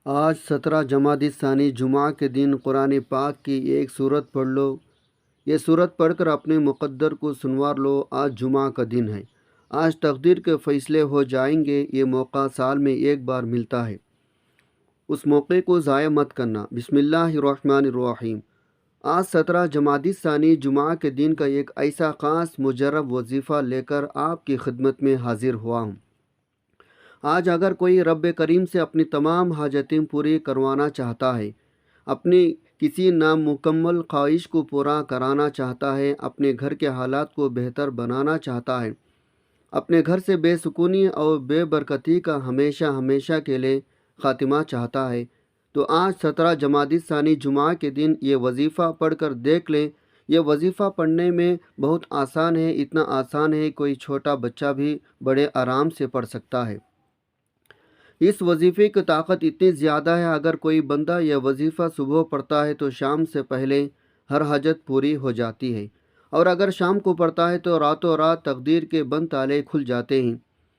آج 17 جمادی ثانی جمعہ کے دن قرآن پاک کی ایک صورت پڑھ لو۔ یہ صورت پڑھ کر اپنے مقدر کو سنوار لو۔ آج جمعہ کا دن ہے، آج تقدیر کے فیصلے ہو جائیں گے۔ یہ موقع سال میں ایک بار ملتا ہے، اس موقع کو ضائع مت کرنا۔ بسم اللہ الرحمن الرحیم۔ آج 17 جمادی ثانی جمعہ کے دن کا ایک ایسا خاص مجرب وظیفہ لے کر آپ کی خدمت میں حاضر ہوا ہوں۔ آج اگر کوئی رب کریم سے اپنی تمام حاجتیں پوری کروانا چاہتا ہے، اپنی کسی نامکمل خواہش کو پورا کرانا چاہتا ہے، اپنے گھر کے حالات کو بہتر بنانا چاہتا ہے، اپنے گھر سے بے سکونی اور بے برکتی کا ہمیشہ ہمیشہ کے لیے خاتمہ چاہتا ہے، تو آج 17 جمادی ثانی جمعہ کے دن یہ وظیفہ پڑھ کر دیکھ لیں۔ یہ وظیفہ پڑھنے میں بہت آسان ہے، اتنا آسان ہے کوئی چھوٹا بچہ بھی بڑے آرام سے پڑھ سکتا ہے۔ اس وظیفے کی طاقت اتنی زیادہ ہے، اگر کوئی بندہ یہ وظیفہ صبح پڑھتا ہے تو شام سے پہلے ہر حاجت پوری ہو جاتی ہے، اور اگر شام کو پڑھتا ہے تو راتوں رات تقدیر کے بند تالے کھل جاتے ہیں۔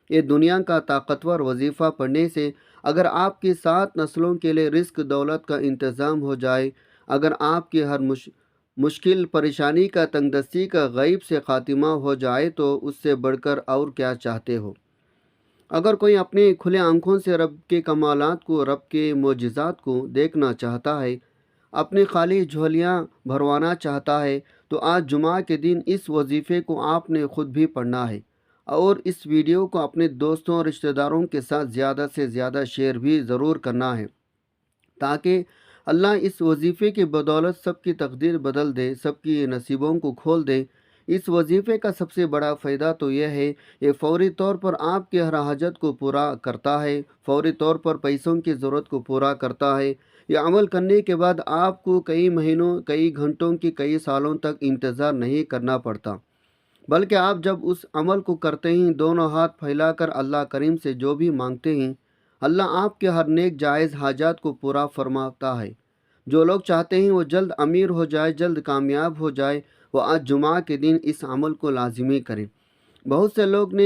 یہ دنیا کا طاقتور وظیفہ پڑھنے سے اگر آپ کی 7 نسلوں کے لیے رزق دولت کا انتظام ہو جائے، اگر آپ کی ہر مشکل پریشانی کا تنگ دستی کا غیب سے خاتمہ ہو جائے، تو اس سے بڑھ کر اور کیا چاہتے ہو؟ اگر کوئی اپنی کھلے آنکھوں سے رب کے کمالات کو، رب کے معجزات کو دیکھنا چاہتا ہے، اپنی خالی جھولیاں بھروانا چاہتا ہے، تو آج جمعہ کے دن اس وظیفے کو آپ نے خود بھی پڑھنا ہے، اور اس ویڈیو کو اپنے دوستوں اور رشتہ داروں کے ساتھ زیادہ سے زیادہ شیئر بھی ضرور کرنا ہے، تاکہ اللہ اس وظیفے کی بدولت سب کی تقدیر بدل دے، سب کی نصیبوں کو کھول دے۔ اس وظیفے کا سب سے بڑا فائدہ تو یہ ہے، یہ فوری طور پر آپ کی ہر حاجت کو پورا کرتا ہے، فوری طور پر پیسوں کی ضرورت کو پورا کرتا ہے۔ یہ عمل کرنے کے بعد آپ کو کئی مہینوں، کئی گھنٹوں کی، کئی سالوں تک انتظار نہیں کرنا پڑتا، بلکہ آپ جب اس عمل کو کرتے ہیں، دونوں ہاتھ پھیلا کر اللہ کریم سے جو بھی مانگتے ہیں، اللہ آپ کے ہر نیک جائز حاجات کو پورا فرماتا ہے۔ جو لوگ چاہتے ہیں وہ جلد امیر ہو جائے، جلد کامیاب ہو جائے، وہ آج جمعہ کے دن اس عمل کو لازمی کریں۔ بہت سے لوگ نے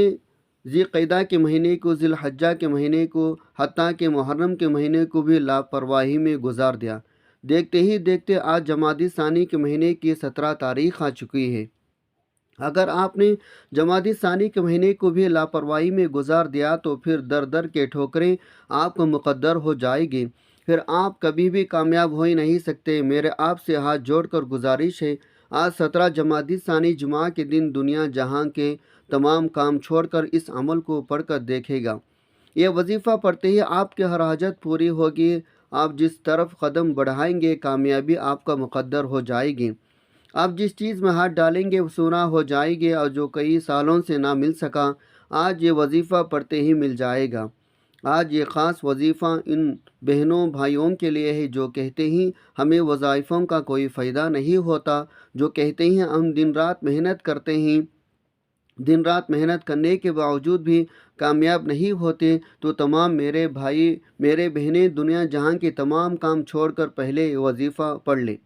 ذی قعدہ کے مہینے کو، ذی الحجہ کے مہینے کو، حتیٰ کہ محرم کے مہینے کو بھی لاپرواہی میں گزار دیا۔ دیکھتے ہی دیکھتے آج جمادی ثانی کے مہینے کی 17 تاریخ آ چکی ہے۔ اگر آپ نے جمادی ثانی کے مہینے کو بھی لاپرواہی میں گزار دیا تو پھر در در کے ٹھوکریں آپ کو مقدر ہو جائے گی، پھر آپ کبھی بھی کامیاب ہو ہی نہیں سکتے۔ میرے آپ سے ہاتھ جوڑ کر گزارش ہے، آج 17 جمادی ثانی جمعہ کے دن دنیا جہاں کے تمام کام چھوڑ کر اس عمل کو پڑھ کر دیکھے گا۔ یہ وظیفہ پڑھتے ہی آپ کی ہر حاجت پوری ہوگی، آپ جس طرف قدم بڑھائیں گے کامیابی آپ کا مقدر ہو جائے گی، آپ جس چیز میں ہاتھ ڈالیں گے وہ سونا ہو جائے گی، اور جو کئی سالوں سے نہ مل سکا آج یہ وظیفہ پڑھتے ہی مل جائے گا۔ آج یہ خاص وظیفہ ان بہنوں بھائیوں کے لیے ہے جو کہتے ہیں ہمیں وظائفوں کا کوئی فائدہ نہیں ہوتا، جو کہتے ہیں ہم دن رات محنت کرتے ہیں، دن رات محنت کرنے کے باوجود بھی کامیاب نہیں ہوتے، تو تمام میرے بھائی، میرے بہنیں، دنیا جہاں کے تمام کام چھوڑ کر پہلے یہ وظیفہ پڑھ لیں۔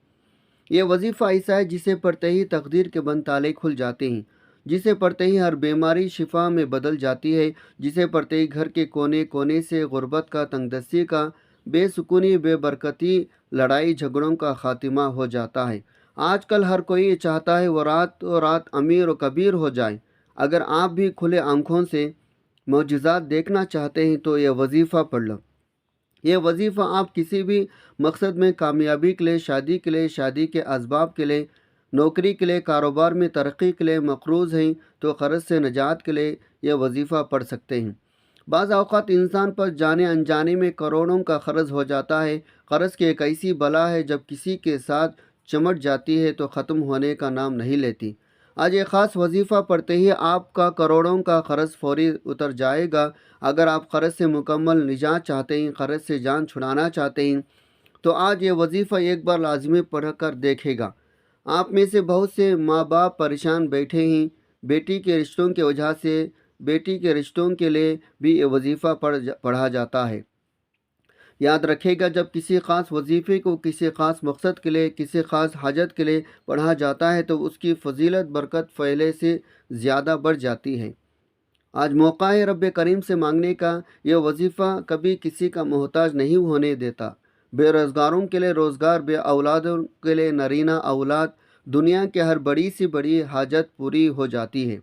یہ وظیفہ ایسا ہے جسے پڑھتے ہی تقدیر کے بند تالے کھل جاتے ہیں، جسے پڑھتے ہی ہر بیماری شفا میں بدل جاتی ہے، جسے پڑھتے ہی گھر کے کونے کونے سے غربت کا، تنگ دستی کا، بے سکونی، بے برکتی، لڑائی جھگڑوں کا خاتمہ ہو جاتا ہے۔ آج کل ہر کوئی یہ چاہتا ہے وہ رات و رات امیر و کبیر ہو جائے۔ اگر آپ بھی کھلے آنکھوں سے معجزات دیکھنا چاہتے ہیں تو یہ وظیفہ پڑھ لو۔ یہ وظیفہ آپ کسی بھی مقصد میں کامیابی کے لیے، شادی کے لیے، شادی کے اسباب کے لیے، نوکری کے لیے، کاروبار میں ترقی کے لیے مقروض ہیں تو قرض سے نجات کے لیے یہ وظیفہ پڑھ سکتے ہیں۔ بعض اوقات انسان پر جانے انجانے میں کروڑوں کا قرض ہو جاتا ہے۔ قرض کی ایک ایسی بلا ہے جب کسی کے ساتھ چمٹ جاتی ہے تو ختم ہونے کا نام نہیں لیتی۔ آج یہ خاص وظیفہ پڑھتے ہی آپ کا کروڑوں کا قرض فوری اتر جائے گا۔ اگر آپ قرض سے مکمل نجات چاہتے ہیں، قرض سے جان چھڑانا چاہتے ہیں، تو آج یہ وظیفہ ایک بار لازمی پڑھ کر دیکھے گا۔ آپ میں سے بہت سے ماں باپ پریشان بیٹھے ہیں، بیٹی کے رشتوں کی وجہ سے، بیٹی کے رشتوں کے لیے بھی یہ وظیفہ پڑھا جاتا ہے۔ یاد رکھے گا، جب کسی خاص وظیفے کو کسی خاص مقصد کے لیے، کسی خاص حاجت کے لیے پڑھا جاتا ہے تو اس کی فضیلت برکت پہلے سے زیادہ بڑھ جاتی ہے۔ آج موقع ہے رب کریم سے مانگنے کا۔ یہ وظیفہ کبھی کسی کا محتاج نہیں ہونے دیتا۔ بے روزگاروں کے لیے روزگار، بے اولادوں کے لیے نرینہ اولاد، دنیا کے ہر بڑی سی بڑی حاجت پوری ہو جاتی ہے۔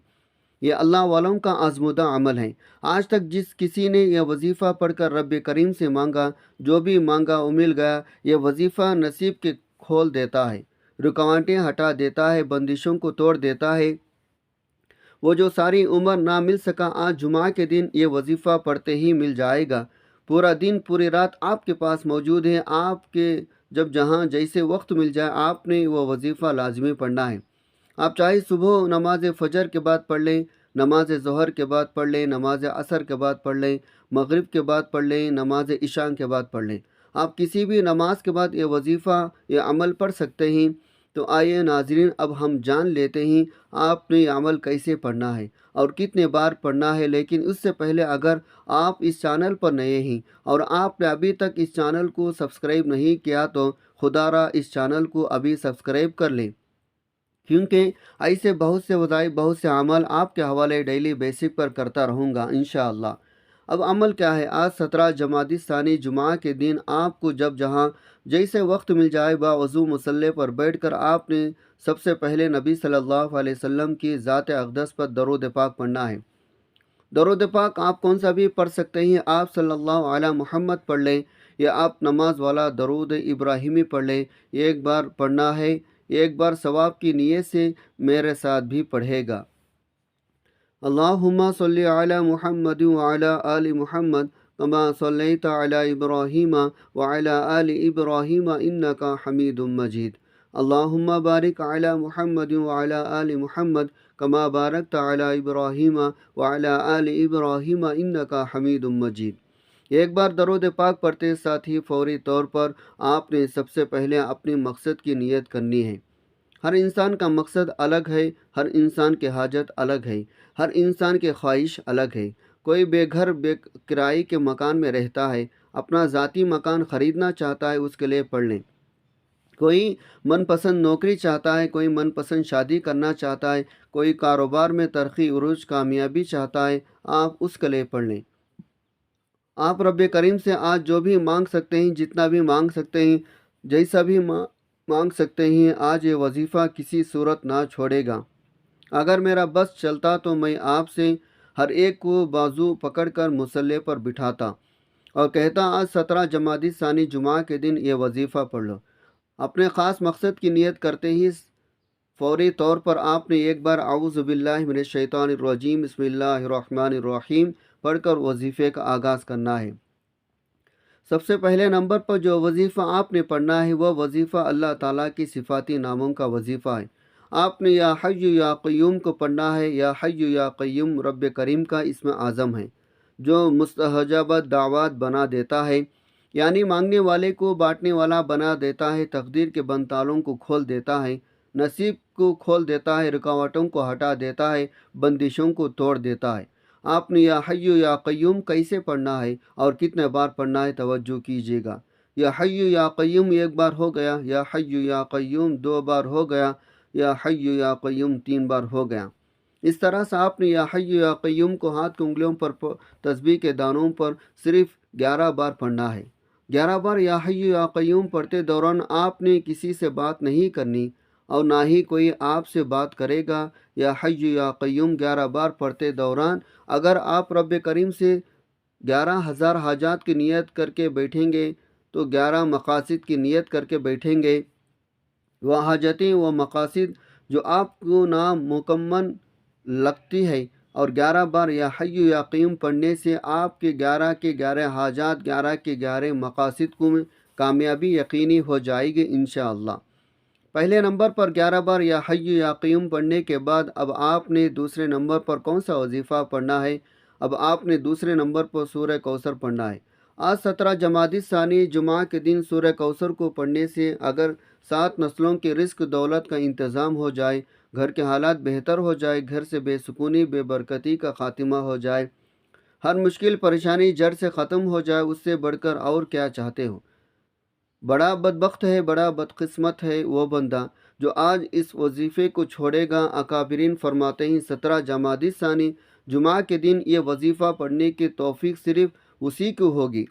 یہ اللہ والوں کا آزمودہ عمل ہے۔ آج تک جس کسی نے یہ وظیفہ پڑھ کر رب کریم سے مانگا، جو بھی مانگا وہ مل گیا۔ یہ وظیفہ نصیب کے کھول دیتا ہے، رکاوٹیں ہٹا دیتا ہے، بندشوں کو توڑ دیتا ہے۔ وہ جو ساری عمر نہ مل سکا، آج جمعہ کے دن یہ وظیفہ پڑھتے ہی مل جائے گا۔ پورا دن پوری رات آپ کے پاس موجود ہے۔ آپ کے جب جہاں جیسے وقت مل جائے آپ نے وہ وظیفہ لازمی پڑھنا ہے۔ آپ چاہے صبح نماز فجر کے بعد پڑھ لیں، نماز ظہر کے بعد پڑھ لیں، نماز عصر کے بعد پڑھ لیں، مغرب کے بعد پڑھ لیں، نماز عشاء کے بعد پڑھ لیں۔ آپ کسی بھی نماز کے بعد یہ وظیفہ یہ عمل پڑھ سکتے ہیں۔ تو آئیے ناظرین، اب ہم جان لیتے ہیں آپ نے یہ عمل کیسے پڑھنا ہے اور کتنے بار پڑھنا ہے۔ لیکن اس سے پہلے اگر آپ اس چینل پر نئے ہیں اور آپ نے ابھی تک اس چینل کو سبسکرائب نہیں کیا تو خدا را اس چینل کو ابھی سبسکرائب کر لیں، کیونکہ ایسے بہت سے وظائف، بہت سے عمل آپ کے حوالے ڈیلی بیسک پر کرتا رہوں گا انشاءاللہ۔ اب عمل کیا ہے؟ آج 17 جمادی الثانی جمعہ کے دن آپ کو جب جہاں جیسے وقت مل جائے باوضو مصلی پر بیٹھ کر آپ نے سب سے پہلے نبی صلی اللہ علیہ وسلم کی ذات اقدس پر درود پاک پڑھنا ہے۔ درود پاک آپ کون سا بھی پڑھ سکتے ہیں۔ آپ صلی اللہ علیہ محمد پڑھ لیں یا آپ نماز والا درود ابراہیمی پڑھ لیں۔ ایک بار پڑھنا ہے، ایک بار ثواب کی نیت سے میرے ساتھ بھی پڑھے گا۔ اللہم صلی علی محمد وعلی آل محمد کما صلیت علی ابراہیم وعلی آل ابراہیم انکا حمید مجید۔ اللہم بارک علی محمد وعلی آل محمد کما بارکت علی ابراہیم وعلی آل ابراہیم انکا حمید مجید۔ ایک بار درود پاک پڑھتے ساتھ ہی فوری طور پر آپ نے سب سے پہلے اپنے مقصد کی نیت کرنی ہے۔ ہر انسان کا مقصد الگ ہے، ہر انسان کی حاجت الگ ہے، ہر انسان کی خواہش الگ ہے۔ کوئی بے گھر بے کرائے کے مکان میں رہتا ہے، اپنا ذاتی مکان خریدنا چاہتا ہے، اس کے لیے پڑھ لیں۔ کوئی من پسند نوکری چاہتا ہے، کوئی من پسند شادی کرنا چاہتا ہے، کوئی کاروبار میں ترقی عروج کامیابی چاہتا ہے، آپ اس کے لیے پڑھ لیں۔ آپ رب کریم سے آج جو بھی مانگ سکتے ہیں، جتنا بھی مانگ سکتے ہیں، جیسا بھی مانگ سکتے ہیں، آج یہ وظیفہ کسی صورت نہ چھوڑے گا۔ اگر میرا بس چلتا تو میں آپ سے ہر ایک کو بازو پکڑ کر مصلی پر بٹھاتا اور کہتا آج 17 جمادی الثانی جمعہ کے دن یہ وظیفہ پڑھ لو۔ اپنے خاص مقصد کی نیت کرتے ہی فوری طور پر آپ نے ایک بار اعوذ باللہ من الشیطان الرجیم بسم اللہ الرحمن الرحیم پڑھ کر وظیفے کا آغاز کرنا ہے۔ سب سے پہلے نمبر پر جو وظیفہ آپ نے پڑھنا ہے وہ وظیفہ اللہ تعالیٰ کی صفاتی ناموں کا وظیفہ ہے۔ آپ نے یا حی یا قیوم کو پڑھنا ہے۔ یا حی یا قیوم رب کریم کا اسم اعظم ہے جو مستجاب دعوات بنا دیتا ہے، یعنی مانگنے والے کو بانٹنے والا بنا دیتا ہے، تقدیر کے بند تالوں کو کھول دیتا ہے، نصیب کو کھول دیتا ہے، رکاوٹوں کو ہٹا دیتا ہے، بندشوں کو توڑ دیتا ہے۔ آپ نے یا حی یا قیوم کیسے پڑھنا ہے اور کتنے بار پڑھنا ہے توجہ کیجیے گا۔ یا حی یا قیوم ایک بار ہو گیا، یا حی یا قیوم دو بار ہو گیا، یا حی یا قیوم تین بار ہو گیا۔ اس طرح سے آپ نے یا حی یا قیوم کو ہاتھ کی انگلیوں پر تسبیح کے دانوں پر صرف 11 بار پڑھنا ہے۔ 11 بار یا حی یا قیوم پڑھتے دوران آپ نے کسی سے بات نہیں کرنی اور نہ ہی کوئی آپ سے بات کرے گا۔ یا حی یا قیوم 11 بار پڑھتے دوران اگر آپ رب کریم سے 11,000 حاجات کی نیت کر کے بیٹھیں گے تو 11 مقاصد کی نیت کر کے بیٹھیں گے، وہ حاجتیں وہ مقاصد جو آپ کو نامکمل لگتی ہے، اور 11 بار یا حی یا قیوم پڑھنے سے آپ کے 11 کے 11 حاجات، 11 کے 11 مقاصد کو کامیابی یقینی ہو جائے گی انشاءاللہ۔ پہلے نمبر پر 11 بار یا حی یا قیوم پڑھنے کے بعد اب آپ نے دوسرے نمبر پر کون سا وظیفہ پڑھنا ہے؟ اب آپ نے دوسرے نمبر پر سورہ کوثر پڑھنا ہے۔ آج 17 جمادی الثانی جمعہ کے دن سورہ کوثر کو پڑھنے سے اگر 7 نسلوں کے رزق دولت کا انتظام ہو جائے، گھر کے حالات بہتر ہو جائے، گھر سے بے سکونی بے برکتی کا خاتمہ ہو جائے، ہر مشکل پریشانی جڑ سے ختم ہو جائے، اس سے بڑھ کر اور کیا چاہتے ہو؟ بڑا بدبخت ہے، بڑا بدقسمت ہے وہ بندہ جو آج اس وظیفے کو چھوڑے گا۔ اکابرین فرماتے ہیں 17 جمادی الثانی جمعہ کے دن یہ وظیفہ پڑھنے کی توفیق صرف اسی کو ہوگی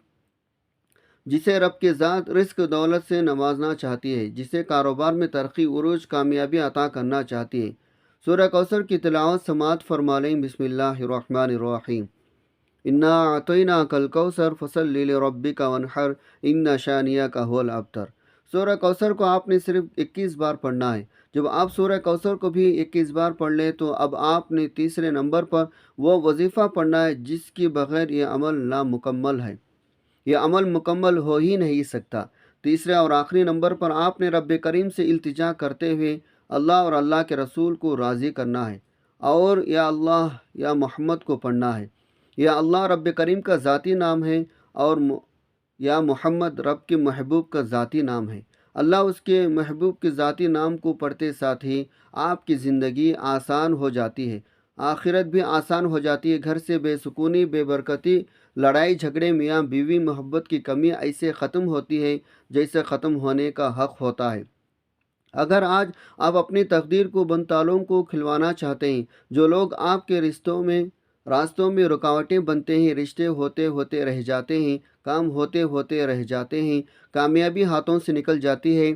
جسے رب کی ذات رزق دولت سے نوازنا چاہتی ہے، جسے کاروبار میں ترقی عروج کامیابی عطا کرنا چاہتی ہے۔ سورہ کوثر کی تلاوت سماعت فرما لیں۔ بسم اللہ الرحمن الرحیم۔ انا اعطیناک الکوثر فصلی لربک وانحر ان شانیک هو الابتر۔ سورہ کوثر کو آپ نے صرف 21 بار پڑھنا ہے۔ جب آپ سورہ کوثر کو بھی 21 بار پڑھ لیں تو اب آپ نے تیسرے نمبر پر وہ وظیفہ پڑھنا ہے جس کی بغیر یہ عمل نامکمل ہے، یہ عمل مکمل ہو ہی نہیں سکتا۔ تیسرے اور آخری نمبر پر آپ نے رب کریم سے التجا کرتے ہوئے اللہ اور اللہ کے رسول کو راضی کرنا ہے، اور یا اللہ یا محمد کو پڑھنا ہے۔ یا اللہ رب کریم کا ذاتی نام ہے، اور یا محمد رب کے محبوب کا ذاتی نام ہے۔ اللہ اس کے محبوب کے ذاتی نام کو پڑھتے ساتھ ہی آپ کی زندگی آسان ہو جاتی ہے، آخرت بھی آسان ہو جاتی ہے۔ گھر سے بے سکونی، بے برکتی، لڑائی جھگڑے، میاں بیوی محبت کی کمی ایسے ختم ہوتی ہے جیسے ختم ہونے کا حق ہوتا ہے۔ اگر آج آپ اپنی تقدیر کو بن تالوں کو کھلوانا چاہتے ہیں، جو لوگ آپ کے راستوں میں رکاوٹیں بنتے ہیں، رشتے ہوتے ہوتے رہ جاتے ہیں، کام ہوتے ہوتے رہ جاتے ہیں، کامیابی ہاتھوں سے نکل جاتی ہے،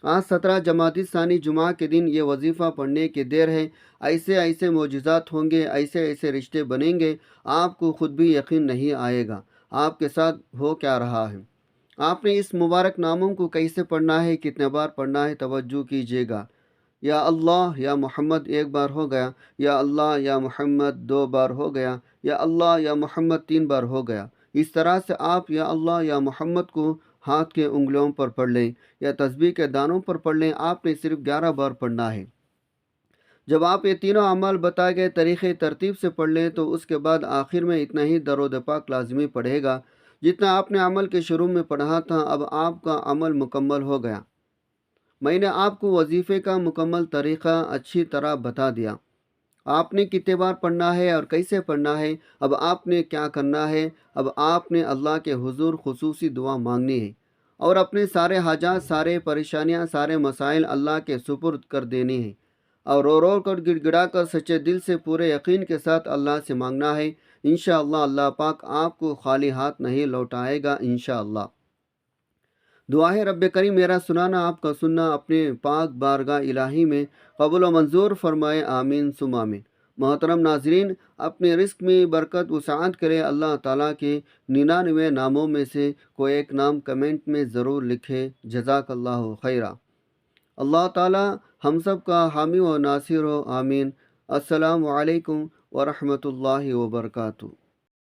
آج 17 جمادی الثانی جمعہ کے دن یہ وظیفہ پڑھنے کی دیر ہے۔ ایسے ایسے معجزات ہوں گے، ایسے ایسے رشتے بنیں گے، آپ کو خود بھی یقین نہیں آئے گا آپ کے ساتھ ہو کیا رہا ہے۔ آپ نے اس مبارک ناموں کو کیسے پڑھنا ہے، کتنے بار پڑھنا ہے، توجہ کیجیے گا۔ یا اللہ یا محمد 1 بار ہو گیا، یا اللہ یا محمد 2 بار ہو گیا، یا اللہ یا محمد 3 بار ہو گیا۔ اس طرح سے آپ یا اللہ یا محمد کو ہاتھ کے انگلیوں پر پڑھ لیں یا تسبیح کے دانوں پر پڑھ لیں۔ آپ نے صرف 11 بار پڑھنا ہے۔ جب آپ یہ تینوں اعمال بتائے گئے طریقے ترتیب سے پڑھ لیں تو اس کے بعد آخر میں اتنا ہی درود پاک لازمی پڑھے گا جتنا آپ نے عمل کے شروع میں پڑھا تھا۔ اب آپ کا عمل مکمل ہو گیا۔ میں نے آپ کو وظیفے کا مکمل طریقہ اچھی طرح بتا دیا۔ آپ نے کتنے بار پڑھنا ہے اور کیسے پڑھنا ہے۔ اب آپ نے کیا کرنا ہے؟ اب آپ نے اللہ کے حضور خصوصی دعا مانگنی ہے اور اپنے سارے حاجات، سارے پریشانیاں، سارے مسائل اللہ کے سپرد کر دینے ہیں، اور رو رو کر گڑ گڑا کر سچے دل سے پورے یقین کے ساتھ اللہ سے مانگنا ہے۔ انشاءاللہ اللہ پاک آپ کو خالی ہاتھ نہیں لوٹائے گا انشاءاللہ۔ دعا ہے رب کریم میرا سنانا، آپ کا سننا اپنے پاک بارگاہ الہی میں قبول و منظور فرمائے، آمین ثم آمین۔ محترم ناظرین، اپنے رزق میں برکت وسعت کرے اللہ تعالیٰ کے 99 ناموں میں سے کوئی ایک نام کمنٹ میں ضرور لکھے۔ جزاک اللہ خیرہ۔ اللہ تعالیٰ ہم سب کا حامی و ناصر ہو، آمین۔ السلام علیکم ورحمۃ اللہ وبرکاتہ۔